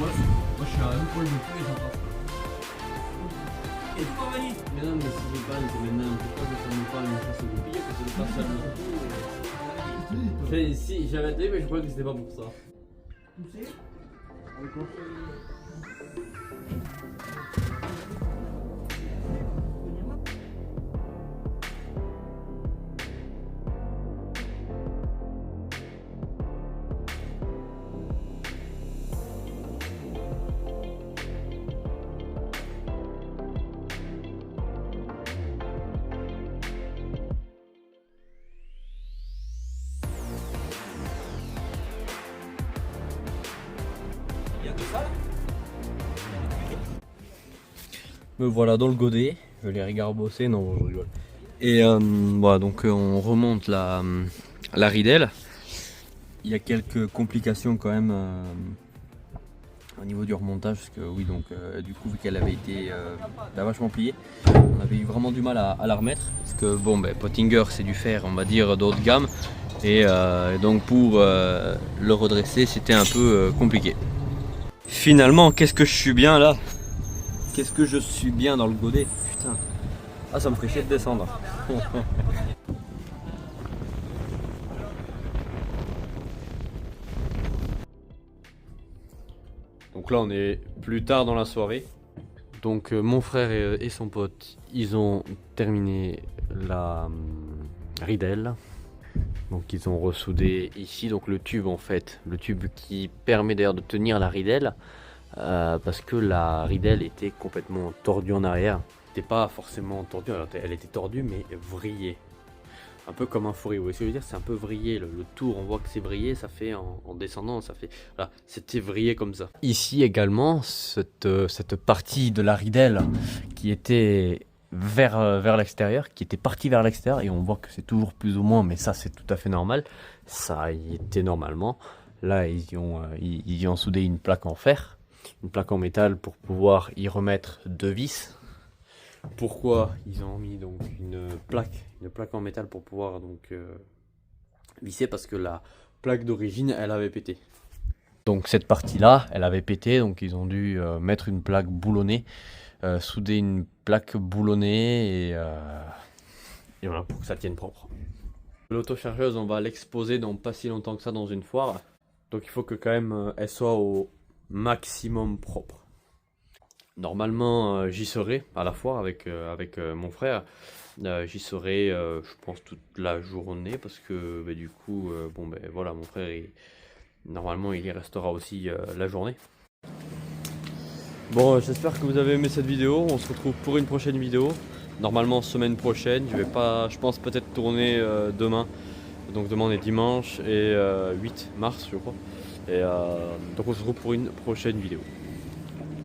Moi je suis à un poil de tout et j'en passe. Et toi Mani? Mais non, mais si je panne, c'est maintenant. Pourquoi je fais pas une chasse au bouclier? Parce que je passe seulement. Enfin, si, j'avais été, mais je crois que c'était pas pour ça. Tu sais? Me voilà dans le godet, je vais les regarder bosser, non je rigole. Et voilà, donc on remonte la ridelle. Il y a quelques complications quand même au niveau du remontage, parce que oui, donc du coup vu qu'elle avait été vachement pliée, on avait eu vraiment du mal à la remettre, parce que bon ben Pottinger c'est du fer on va dire d'haut de gamme, et donc pour le redresser c'était un peu compliqué. Finalement qu'est-ce que je suis bien là. Qu'est-ce que je suis bien dans le godet, putain. Ah, ça me ferait chier de descendre. Donc là on est plus tard dans la soirée. Donc mon frère et son pote, ils ont terminé la ridelle. Donc ils ont ressoudé ici donc le tube en fait, le tube qui permet d'ailleurs de tenir la ridelle parce que la ridelle était complètement tordue en arrière. C'était pas forcément tordue, elle était tordue mais vrillée. Un peu comme un fourré, vous voyez ce que je veux dire, c'est un peu vrillé, le tour on voit que c'est vrillé, ça fait en descendant, ça fait, voilà, c'était vrillé comme ça. Ici également, cette partie de la ridelle qui était vers l'extérieur, qui était partie vers l'extérieur, et on voit que c'est toujours plus ou moins, mais ça c'est tout à fait normal, ça y était normalement. Là ils y ont soudé une plaque en fer, une plaque en métal pour pouvoir y remettre 2 vis. Pourquoi ils ont mis donc une plaque en métal pour pouvoir donc visser, parce que la plaque d'origine elle avait pété. Donc cette partie là elle avait pété, donc ils ont dû mettre une plaque boulonnée, souder une plaque boulonnée et voilà pour que ça tienne propre. L'autochargeuse on va l'exposer dans pas si longtemps que ça dans une foire, donc il faut que quand même elle soit au maximum propre. Normalement, j'y serai à la foire avec mon frère. J'y serai, je pense, toute la journée parce que du coup, bon ben voilà, mon frère, normalement, il y restera aussi la journée. Bon, j'espère que vous avez aimé cette vidéo. On se retrouve pour une prochaine vidéo. Normalement, semaine prochaine. Je vais pas, je pense peut-être tourner demain. Donc demain on est dimanche et 8 mars, je crois. Et donc on se retrouve pour une prochaine vidéo.